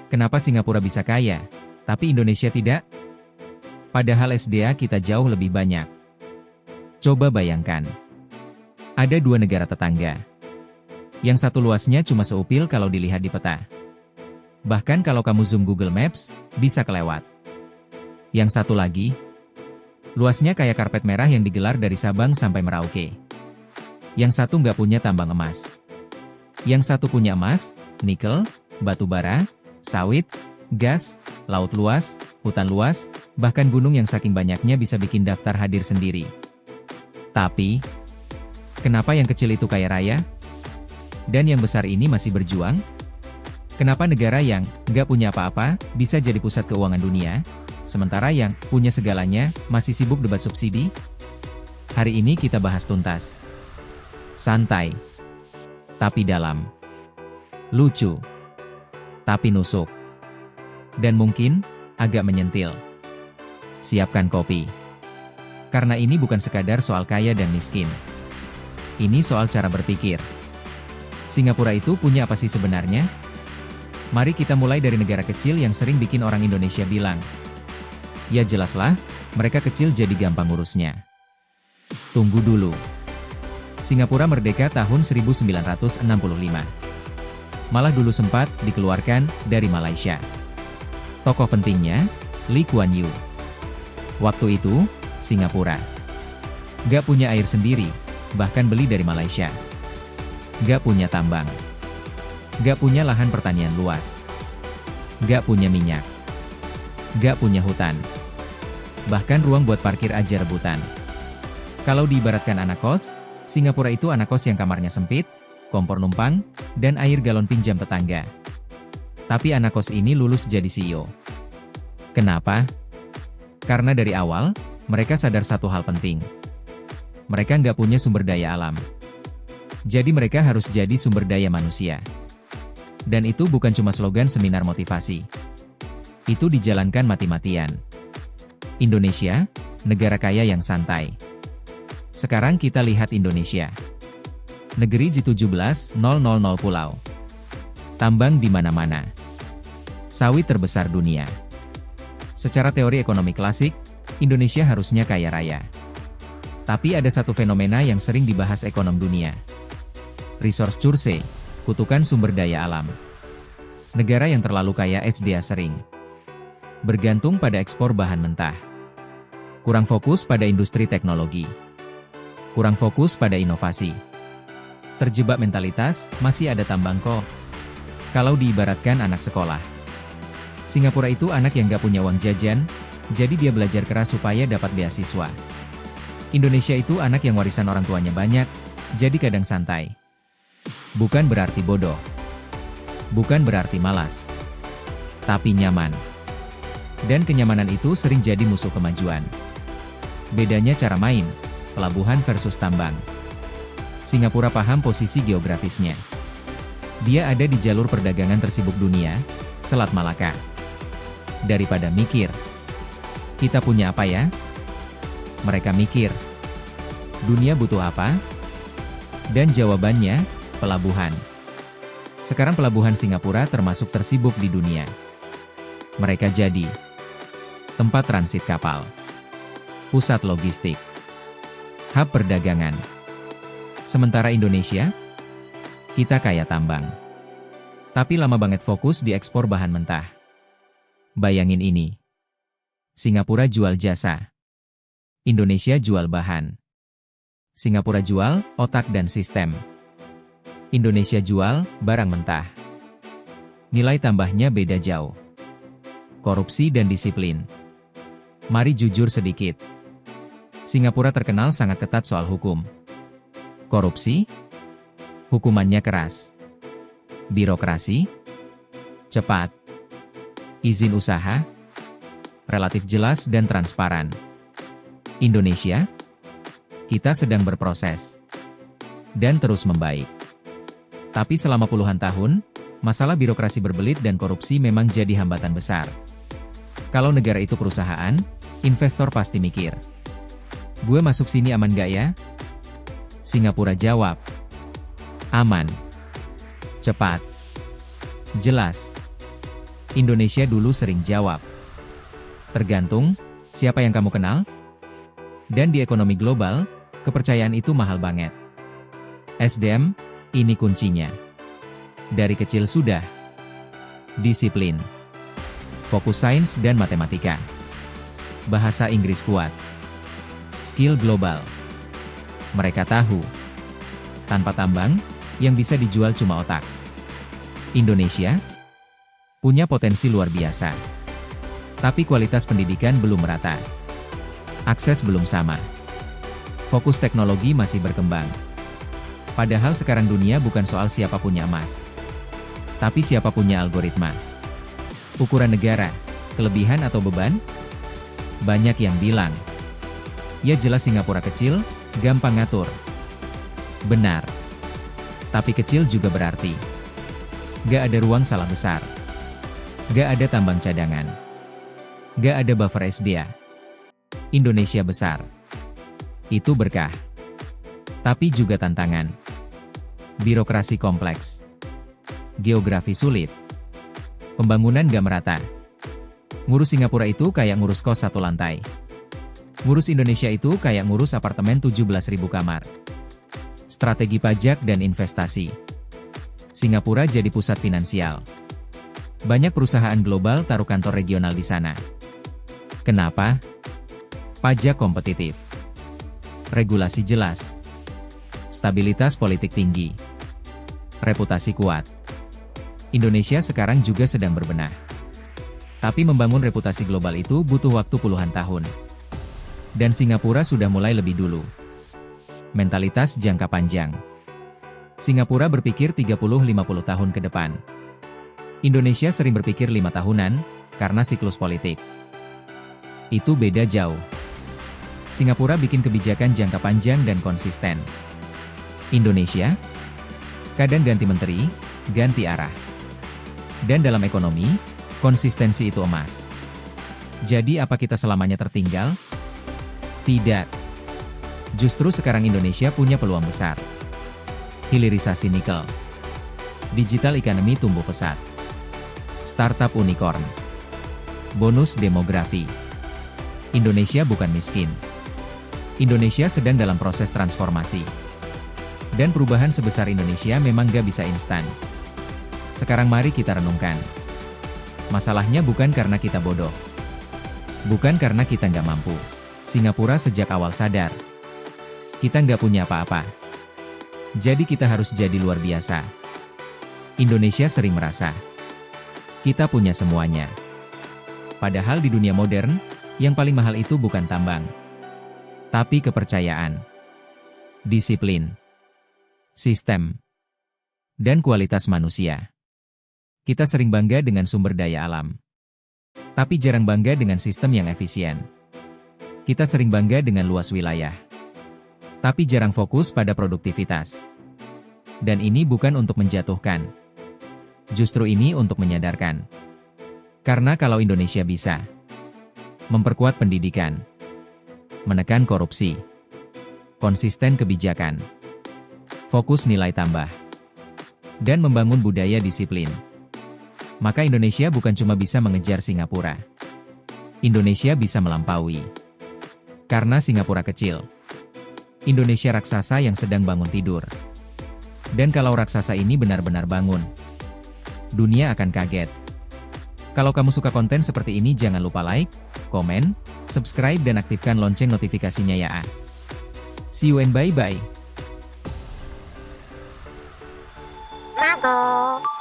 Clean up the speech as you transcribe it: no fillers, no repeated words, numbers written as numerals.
Kenapa Singapura bisa kaya, tapi Indonesia tidak? Padahal SDA kita jauh lebih banyak. Coba bayangkan. Ada dua negara tetangga. Yang satu luasnya cuma seupil kalau dilihat di peta. Bahkan kalau kamu zoom Google Maps, bisa kelewat. Yang satu lagi, luasnya kayak karpet merah yang digelar dari Sabang sampai Merauke. Yang satu nggak punya tambang emas. Yang satu punya emas, nikel, batu bara, sawit, gas, laut luas, hutan luas, bahkan gunung yang saking banyaknya bisa bikin daftar hadir sendiri. Tapi, kenapa yang kecil itu kaya raya? Dan yang besar ini masih berjuang? Kenapa negara yang nggak punya apa-apa bisa jadi pusat keuangan dunia, sementara yang punya segalanya masih sibuk debat subsidi? Hari ini kita bahas tuntas. Santai, tapi dalam. Lucu, tapi nusuk. Dan mungkin agak menyentil. Siapkan kopi. Karena ini bukan sekadar soal kaya dan miskin. Ini soal cara berpikir. Singapura itu punya apa sih sebenarnya? Mari kita mulai dari negara kecil yang sering bikin orang Indonesia bilang, ya jelaslah, mereka kecil jadi gampang ngurusnya. Tunggu dulu. Singapura merdeka tahun 1965. Malah dulu sempat dikeluarkan dari Malaysia. Tokoh pentingnya, Lee Kuan Yew. Waktu itu, Singapura gak punya air sendiri, bahkan beli dari Malaysia. Gak punya tambang. Gak punya lahan pertanian luas. Gak punya minyak. Gak punya hutan. Bahkan ruang buat parkir aja rebutan. Kalau diibaratkan anak kos, Singapura itu anak kos yang kamarnya sempit, kompor numpang, dan air galon pinjam tetangga. Tapi anak kos ini lulus jadi CEO. Kenapa? Karena dari awal, mereka sadar satu hal penting. Mereka nggak punya sumber daya alam. Jadi mereka harus jadi sumber daya manusia. Dan itu bukan cuma slogan seminar motivasi. Itu dijalankan mati-matian. Indonesia, negara kaya yang santai. Sekarang kita lihat Indonesia. Negeri G17.000 pulau. Tambang di mana-mana. Sawit terbesar dunia. Secara teori ekonomi klasik, Indonesia harusnya kaya raya. Tapi ada satu fenomena yang sering dibahas ekonom dunia. Resource curse, kutukan sumber daya alam. Negara yang terlalu kaya SDA sering bergantung pada ekspor bahan mentah. Kurang fokus pada industri teknologi. Kurang fokus pada inovasi. Terjebak mentalitas, masih ada tambang kok. Kalau diibaratkan anak sekolah. Singapura itu anak yang gak punya uang jajan, jadi dia belajar keras supaya dapat beasiswa. Indonesia itu anak yang warisan orang tuanya banyak, jadi kadang santai. Bukan berarti bodoh. Bukan berarti malas. Tapi nyaman. Dan kenyamanan itu sering jadi musuh kemajuan. Bedanya cara main, pelabuhan versus tambang. Singapura paham posisi geografisnya. Dia ada di jalur perdagangan tersibuk dunia, Selat Malaka. Daripada mikir, kita punya apa ya? Mereka mikir, dunia butuh apa? Dan jawabannya, pelabuhan. Sekarang pelabuhan Singapura termasuk tersibuk di dunia. Mereka jadi tempat transit kapal, pusat logistik, hub perdagangan. Sementara Indonesia, kita kaya tambang. Tapi lama banget fokus di ekspor bahan mentah. Bayangin ini. Singapura jual jasa. Indonesia jual bahan. Singapura jual otak dan sistem. Indonesia jual barang mentah. Nilai tambahnya beda jauh. Korupsi dan disiplin. Mari jujur sedikit. Singapura terkenal sangat ketat soal hukum. Korupsi, hukumannya keras. Birokrasi, cepat. Izin usaha, relatif jelas dan transparan. Indonesia, kita sedang berproses. Dan terus membaik. Tapi selama puluhan tahun, masalah birokrasi berbelit dan korupsi memang jadi hambatan besar. Kalau negara itu perusahaan, investor pasti mikir. Gue masuk sini aman gak ya? Singapura jawab. Aman. Cepat. Jelas. Indonesia dulu sering jawab. Tergantung, siapa yang kamu kenal? Dan di ekonomi global, kepercayaan itu mahal banget. SDM, ini kuncinya. Dari kecil sudah. Disiplin. Fokus sains dan matematika. Bahasa Inggris kuat. Skill global. Mereka tahu. Tanpa tambang, yang bisa dijual cuma otak. Indonesia punya potensi luar biasa. Tapi kualitas pendidikan belum merata. Akses belum sama. Fokus teknologi masih berkembang. Padahal sekarang dunia bukan soal siapa punya emas. Tapi siapa punya algoritma. Ukuran negara, kelebihan atau beban? Banyak yang bilang. Ya jelas Singapura kecil, gampang ngatur. Benar. Tapi kecil juga berarti. Gak ada ruang salah besar. Gak ada tambang cadangan. Gak ada buffer SDA. Indonesia besar. Itu berkah. Tapi juga tantangan. Birokrasi kompleks. Geografi sulit. Pembangunan gak merata. Ngurus Singapura itu kayak ngurus kos satu lantai. Ngurus Indonesia itu kayak ngurus apartemen 17.000 kamar. Strategi pajak dan investasi. Singapura jadi pusat finansial. Banyak perusahaan global taruh kantor regional di sana. Kenapa? Pajak kompetitif. Regulasi jelas. Stabilitas politik tinggi. Reputasi kuat. Indonesia sekarang juga sedang berbenah. Tapi membangun reputasi global itu butuh waktu puluhan tahun. Dan Singapura sudah mulai lebih dulu. Mentalitas jangka panjang. Singapura berpikir 30-50 tahun ke depan. Indonesia sering berpikir 5 tahunan, karena siklus politik. Itu beda jauh. Singapura bikin kebijakan jangka panjang dan konsisten. Indonesia? Kadang ganti menteri, ganti arah. Dan dalam ekonomi, konsistensi itu emas. Jadi apa kita selamanya tertinggal? Tidak. Justru sekarang Indonesia punya peluang besar. Hilirisasi nikel. Digital economy tumbuh pesat. Startup unicorn. Bonus demografi. Indonesia bukan miskin. Indonesia sedang dalam proses transformasi. Dan perubahan sebesar Indonesia memang gak bisa instan. Sekarang mari kita renungkan. Masalahnya bukan karena kita bodoh. Bukan karena kita nggak mampu. Singapura sejak awal sadar. Kita nggak punya apa-apa. Jadi kita harus jadi luar biasa. Indonesia sering merasa. Kita punya semuanya. Padahal di dunia modern, yang paling mahal itu bukan tambang. Tapi kepercayaan. Disiplin. Sistem. Dan kualitas manusia. Kita sering bangga dengan sumber daya alam. Tapi jarang bangga dengan sistem yang efisien. Kita sering bangga dengan luas wilayah. Tapi jarang fokus pada produktivitas. Dan ini bukan untuk menjatuhkan. Justru ini untuk menyadarkan. Karena kalau Indonesia bisa memperkuat pendidikan, menekan korupsi, konsisten kebijakan, fokus nilai tambah, dan membangun budaya disiplin, maka Indonesia bukan cuma bisa mengejar Singapura. Indonesia bisa melampaui. Karena Singapura kecil. Indonesia raksasa yang sedang bangun tidur. Dan kalau raksasa ini benar-benar bangun, dunia akan kaget. Kalau kamu suka konten seperti ini jangan lupa like, komen, subscribe dan aktifkan lonceng notifikasinya ya. See you and bye-bye. Mago.